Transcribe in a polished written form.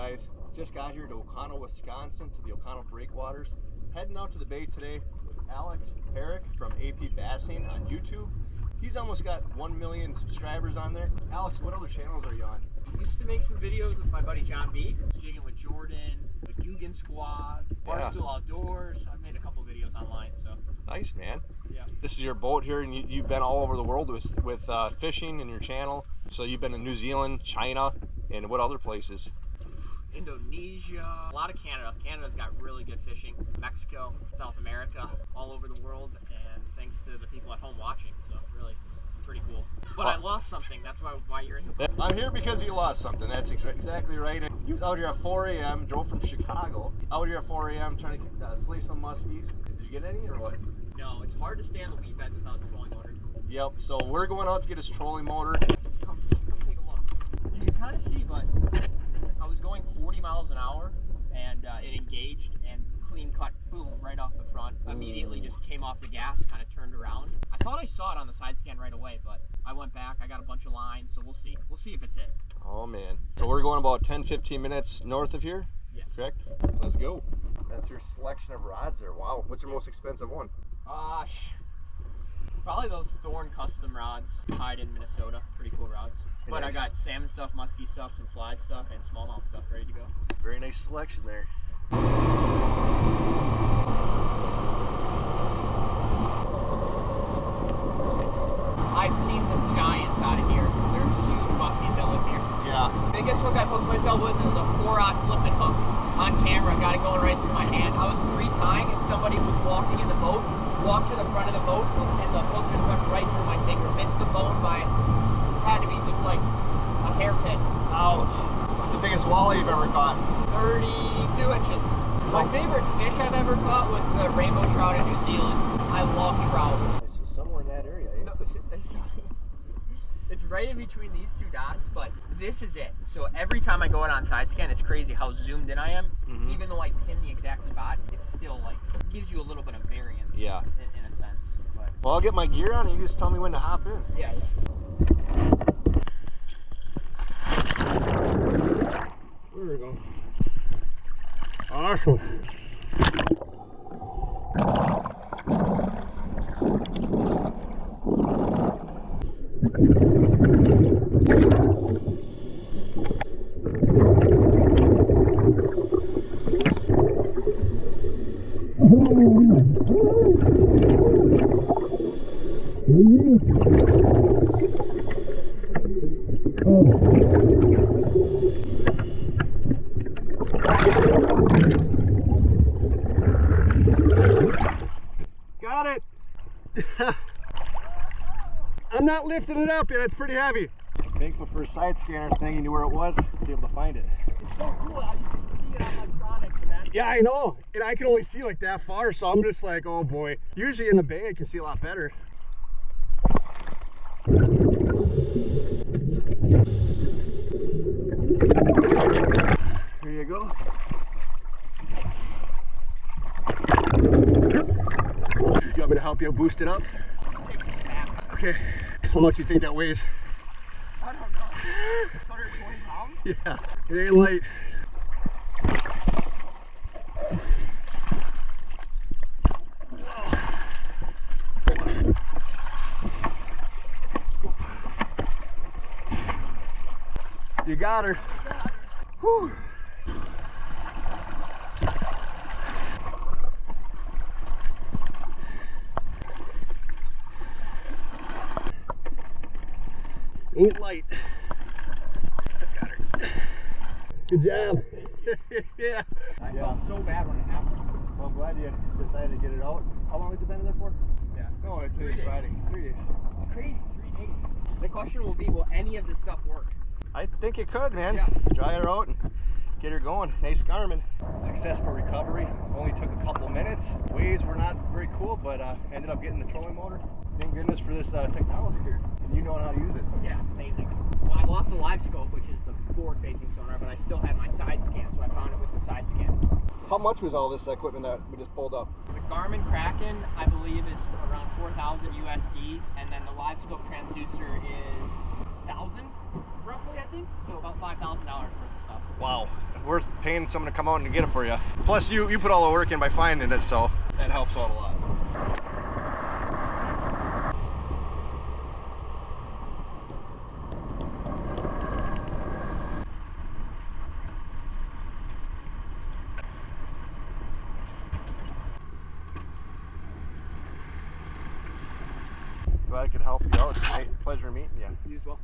guys, just got here to Oconto, Wisconsin, to the Oconto breakwaters. Heading out to the bay today with Alex Peric from apbassing on YouTube. He's almost got 1 million subscribers on there. Alex, what other channels are you on? I used to make some videos with my buddy John B. Jigging with Jordan, the Guggen Squad, Barstool Outdoors. I've made a couple videos online, so. Nice, man. Yeah. This is your boat here, and you've been all over the world with fishing in your channel. So you've been in New Zealand, China, and what other places? Indonesia, a lot of Canada. Canada's got really good fishing. Mexico, South America, all over the world, and thanks to the people at home watching. So really, it's pretty cool. But I lost something. That's why you're in the boat. I'm here because you lost something. That's exactly right. He was out here at 4 a.m., drove from Chicago, out here at 4 a.m. trying to slay some muskies. Did you get any or what? No, it's hard to stay on the weed bed without the trolling motor. Yep, so we're going out to get his trolling motor. Come take a look. You can kind of see, but I was going 40 miles an hour and it engaged and clean cut, boom, right off the front. Immediately just came off the gas, kind of turned around. I thought I saw it on the side scan right away, but I went back, I got a bunch of lines, so we'll see. We'll see if it's it. Oh man. So we're going about 10-15 minutes north of here? Yes. Correct? Let's go. That's your selection of rods there. Wow. What's your most expensive one? Probably those Thorn custom rods tied in Minnesota. Pretty cool rods. But nice. I got salmon stuff, musky stuff, some fly stuff, and smallmouth stuff ready to go. Very nice selection there. I've seen some giants out of here. There's huge muskies that live here. Yeah. Biggest hook I've hooked myself with is a 4-aught flipping hook on camera. Got it going right through my hand. I was re-tying and somebody was walking in the boat, walked to the front of the boat, and the hook just went right through my finger. Missed the bone by, had to be just like a hairpin. Ouch. What's the biggest walleye you've ever caught? 32 inches. My favorite fish I've ever caught was the rainbow trout in New Zealand. I love trout. It's somewhere in that area, eh? No, it's right in between these two dots, but this is it. So every time I go out on side scan, it's crazy how zoomed in I am. Mm-hmm. Even though I pin the exact spot, it's still like, gives you a little bit of variance. Yeah. In a sense. But. Well, I'll get my gear on and you just tell me when to hop in. Yeah. There we go. Awesome. Got it. I'm not lifting it up yet, it's pretty heavy. Thankful for a side scanner thing, you knew where it was, was able to find it. It's so cool how you can see it on my product. And that's Yeah, I know. And I can only see like that far, so I'm just like, oh boy. Usually in the bay I can see a lot better. Here you go. You want me to help you boost it up? Okay. How much do you think that weighs? I don't know. 120 pounds? Yeah, it ain't light. You got her. Whew. Ain't light. I got her. Good job. Yeah. I felt so bad when it happened. Well, I'm glad you decided to get it out. How long has it been in there for? Yeah. No, today's Friday. 3 days. It's crazy. 3 days. The question will be, will any of this stuff work? I think it could, man. Yeah. Dry her out and get her going. Nice Garmin. Successful recovery. Only took a couple minutes. Waves were not very cool, but ended up getting the trolling motor. Thank goodness for this technology here. And you know how to use it. Yeah, it's amazing. Well, I lost the live scope, which is the forward-facing sonar, but I still had my side scan, so I found it with the side scan. How much was all this equipment that we just pulled up? The Garmin Kraken, I believe, is around 4,000 USD, and then the live scope transducer is 1,000, roughly, I think. So about $5,000 worth of stuff. Wow. worth paying someone to come out and get it for you. Plus, you put all the work in by finding it, so that helps out a lot. Glad I could help you out. Hey, pleasure meeting you. You as well.